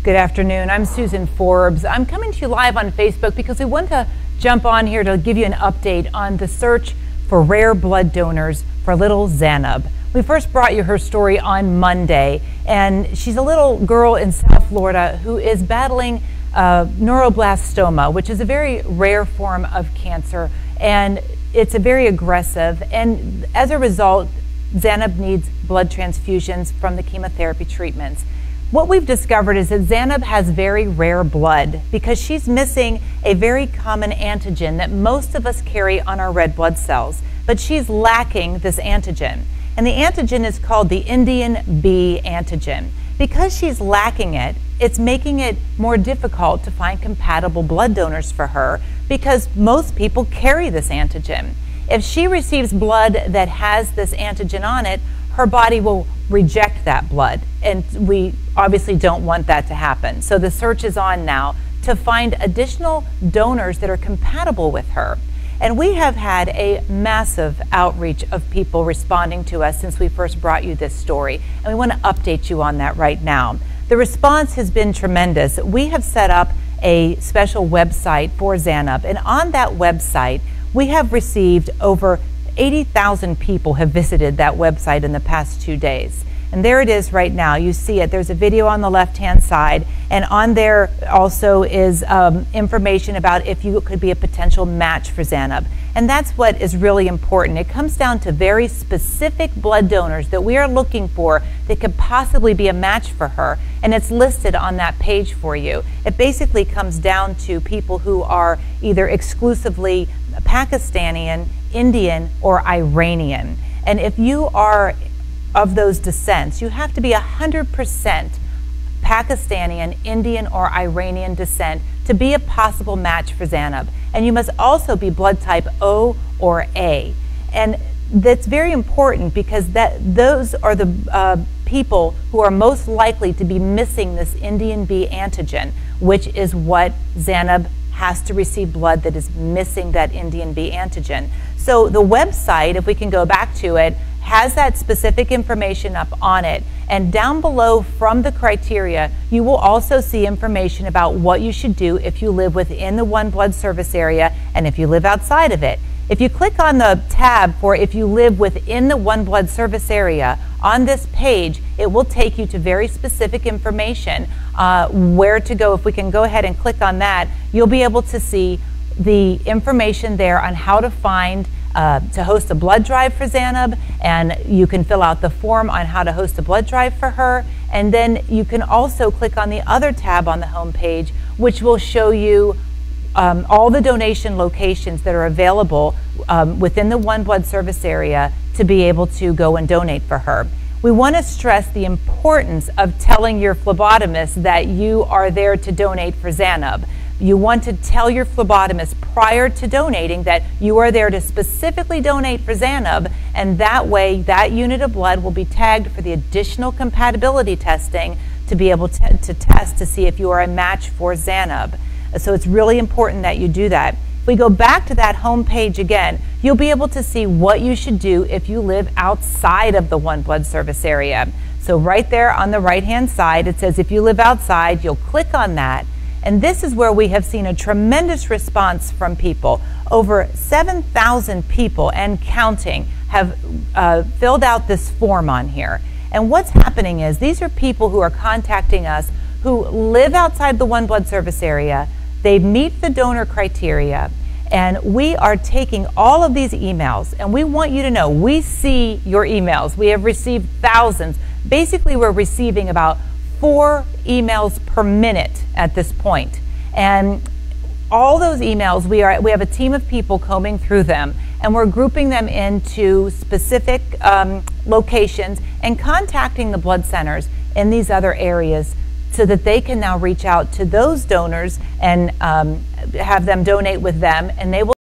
Good afternoon. I'm Susan Forbes. I'm coming to you live on Facebook because we want to jump on here to give you an update on the search for rare blood donors for little Zainab. We first brought you her story on Monday, and she's a little girl in South Florida who is battling neuroblastoma, which is a very rare form of cancer, and it's a very aggressive, and as a result, Zainab needs blood transfusions from the chemotherapy treatments. What we've discovered is that Zainab has very rare blood because she's missing a very common antigen that most of us carry on our red blood cells, but she's lacking this antigen. And the antigen is called the Indian B antigen. Because she's lacking it, it's making it more difficult to find compatible blood donors for her because most people carry this antigen. If she receives blood that has this antigen on it, her body will reject that blood, and we obviously don't want that to happen. So the search is on now to find additional donors that are compatible with her. And we have had a massive outreach of people responding to us since we first brought you this story, and we want to update you on that right now. The response has been tremendous. We have set up a special website for Zainab, and on that website we have received over 80,000 people have visited that website in the past 2 days. And there it is right now. You see it. There's a video on the left-hand side, and on there also is information about if you could be a potential match for Zainab. And that's what is really important. It comes down to very specific blood donors that we are looking for that could possibly be a match for her, and it's listed on that page for you. It basically comes down to people who are either exclusively Pakistani, Indian, or Iranian. And if you are of those descents, you have to be 100% Pakistani, Indian, or Iranian descent to be a possible match for Zainab. And you must also be blood type O or A. And that's very important because those are the people who are most likely to be missing this Indian B antigen, which is what Zainab has to receive blood that is missing that Indian B antigen. So the website, if we can go back to it, has that specific information up on it. And down below from the criteria, you will also see information about what you should do if you live within the OneBlood service area and if you live outside of it. If you click on the tab for if you live within the OneBlood service area, on this page, it will take you to very specific information where to go. If we can go ahead and click on that, you'll be able to see the information there on how to find to host a blood drive for Zainab, and you can fill out the form on how to host a blood drive for her. And then you can also click on the other tab on the home page, which will show you all the donation locations that are available within the OneBlood service area to be able to go and donate for her. We want to stress the importance of telling your phlebotomist that you are there to donate for Zainab. You want to tell your phlebotomist prior to donating that you are there to specifically donate for Zainab, and that way that unit of blood will be tagged for the additional compatibility testing to be able to test to see if you are a match for Zainab. So it's really important that you do that. If we go back to that home page again, you'll be able to see what you should do if you live outside of the OneBlood service area. So right there on the right-hand side, it says if you live outside, you'll click on that. And this is where we have seen a tremendous response from people. Over 7,000 people and counting have filled out this form on here. And what's happening is these are people who are contacting us who live outside the OneBlood service area. They meet the donor criteria, and we are taking all of these emails, and we want you to know we see your emails. We have received thousands. Basically, we're receiving about 4 emails per minute at this point. And all those emails, we have a team of people combing through them, and we're grouping them into specific locations and contacting the blood centers in these other areas so that they can now reach out to those donors and have them donate with them, and they will